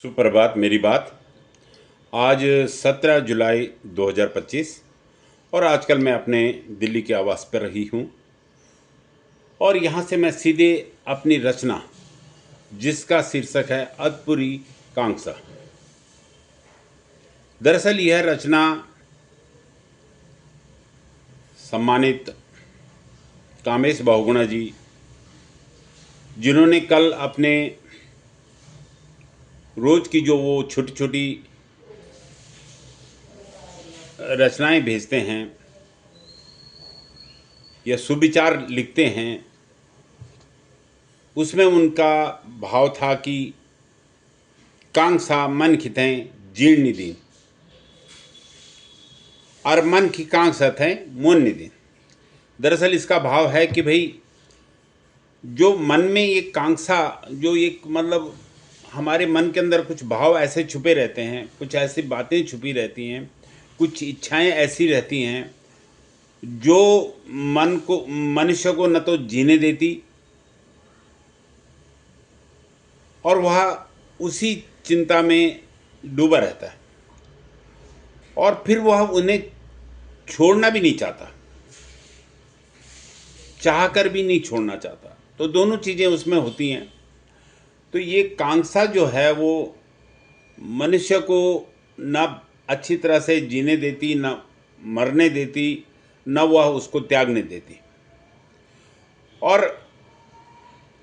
सुप्रभात। मेरी बात आज 17 जुलाई 2025 और आजकल मैं अपने दिल्ली के आवास पर रही हूँ और यहाँ से मैं सीधे अपनी रचना जिसका शीर्षक है अदपुरी कांसा। दरअसल यह रचना सम्मानित कामेश बहुगुणा जी, जिन्होंने कल अपने रोज़ की जो वो छोटी छोटी रचनाएं भेजते हैं या सुविचार लिखते हैं, उसमें उनका भाव था कि कांसा मन खितें जीर्ण दीन और मन की कांसा थे मोन दीन। दरअसल इसका भाव है कि भाई जो मन में एक कांसा, जो एक मतलब हमारे मन के अंदर कुछ भाव ऐसे छुपे रहते हैं, कुछ ऐसी बातें छुपी रहती हैं, कुछ इच्छाएं ऐसी रहती हैं जो मनुष्य को न तो जीने देती और वह उसी चिंता में डूबा रहता है और फिर वह उन्हें छोड़ना भी नहीं चाहता, चाहकर भी नहीं छोड़ना चाहता। तो दोनों चीज़ें उसमें होती हैं। तो ये कांसा जो है वो मनुष्य को न अच्छी तरह से जीने देती, न मरने देती, न वह उसको त्यागने देती। और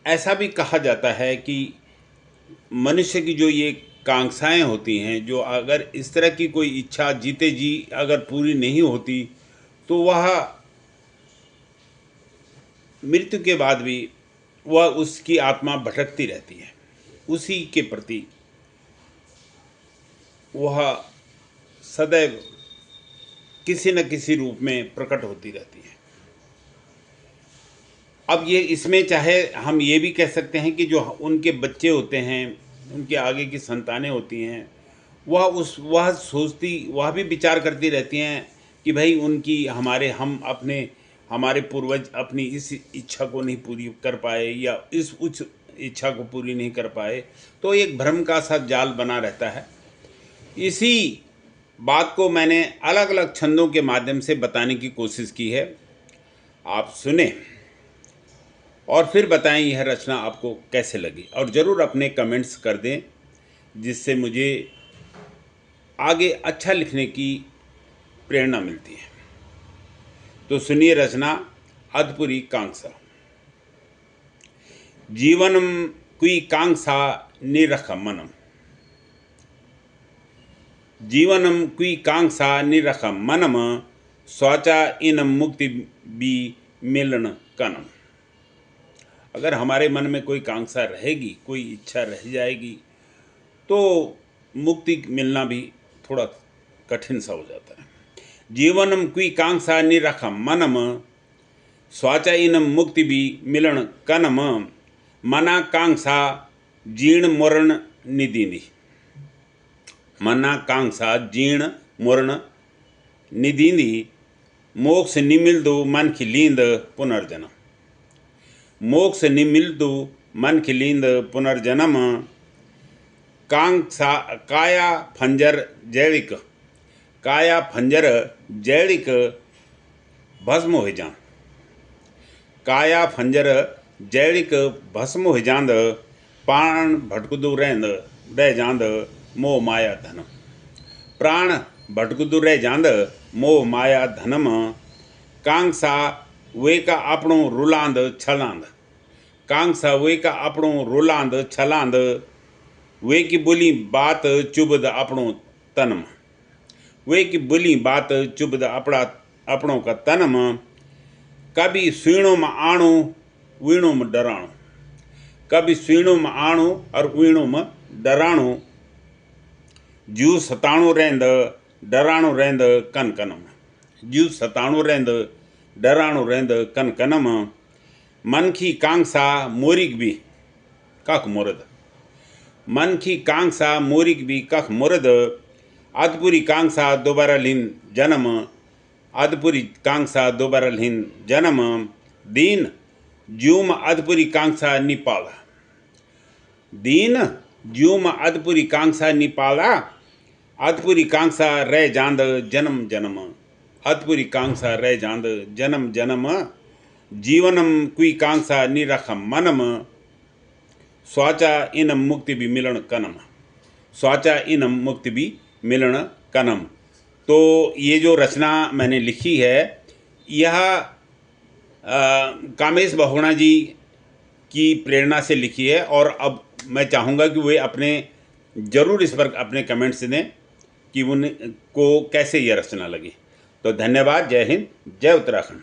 ऐसा भी कहा जाता है कि मनुष्य की जो ये कांक्षाएं होती हैं, जो अगर इस तरह की कोई इच्छा जीते जी अगर पूरी नहीं होती तो वह मृत्यु के बाद भी वह उसकी आत्मा भटकती रहती है, उसी के प्रति वह सदैव किसी न किसी रूप में प्रकट होती रहती है। अब ये इसमें चाहे हम ये भी कह सकते हैं कि जो उनके बच्चे होते हैं, उनके आगे की संतानें होती हैं, वह सोचती, वह भी विचार करती रहती हैं कि भाई उनकी हमारे पूर्वज अपनी इस इच्छा को नहीं पूरी कर पाए या इस उच्च इच्छा को पूरी नहीं कर पाए, तो एक भ्रम का सा जाल बना रहता है। इसी बात को मैंने अलग अलग छंदों के माध्यम से बताने की कोशिश की है। आप सुने और फिर बताएं यह रचना आपको कैसे लगी और ज़रूर अपने कमेंट्स कर दें, जिससे मुझे आगे अच्छा लिखने की प्रेरणा मिलती है। तो सुनिए रचना अदपुरी कांसा। जीवनम कुई कांसा निरख मनम, जीवनम कुई कांसा निरख मनम, स्वाचा इनम मुक्ति भी मिलन कनम। अगर हमारे मन में कोई कांक्षा रहेगी, कोई इच्छा रह जाएगी, तो मुक्ति मिलना भी थोड़ा कठिन सा हो जाता है। जीवनम कुई कांक्षा निरख मनम, स्वाचा इनम मुक्ति भी मिलन कनम, मना कांक्षा जीर्ण मुरण निदिनी, मना कांक्षा जीर्ण मुरण निदिनी, मोक्ष निमिलदु मन की लींद पुनर्जन्म, मोक्ष निमिलदु मन की लींद पुनर्जन्म, कांक्षा काया फंजर जैविक, काया फंजर जैविक भस्म हो जान, काया फंजर जैविक भस्म हो जांद, प्राण भटकुदु रहंद रह जांद मोह माया धनम, प्राण भटकुदु रह जांद मोह माया धनम, कांक्षा वे का अपनो रुलांद छलांद, कांक्षा वे का अपनो रुलांद छलांद, वे की बोली बात चुबद अपनो तनम, वे की बोली बात चुबद अपनों का तनम, कभी सुणो में आणु वीणो में डराणु, कभी सुणो में आणु और वीणो में डराणु, जीव सताणु रहंद डराणु रहंद कन कनम, जीव सताणु रहंद डराणु रहंद कन कनम, मन की कांक्षा मोरिक भी कख मुरद, मन की कांक्षा मोरिक भी कख मुरद, अदपुरी कांक्षा दोबारा लीन जन्म, अदपुरी कांक्षा दोबारा लीन जन्म, दीन ज्यूम अदपुरी कांक्षा निपाल, दीन ज्यूम अधपुरी कांसा निपाला, अधपुरी कांसा रह जांद जन्म जन्म, अधपुरी कांसा रह जांद जन्म जन्म, जीवनम कुई कांसा निरख मनम, स्वाचा इनम मुक्ति भी मिलन कनम, स्वाचा इनम मुक्ति भी मिलन कनम। तो ये जो रचना मैंने लिखी है यह कामेश बहुगुणा जी की प्रेरणा से लिखी है, और अब मैं चाहूँगा कि वे ज़रूर इस पर अपने कमेंट्स दें कि उनको कैसे यह रचना लगी। तो धन्यवाद। जय हिंद, जय उत्तराखंड।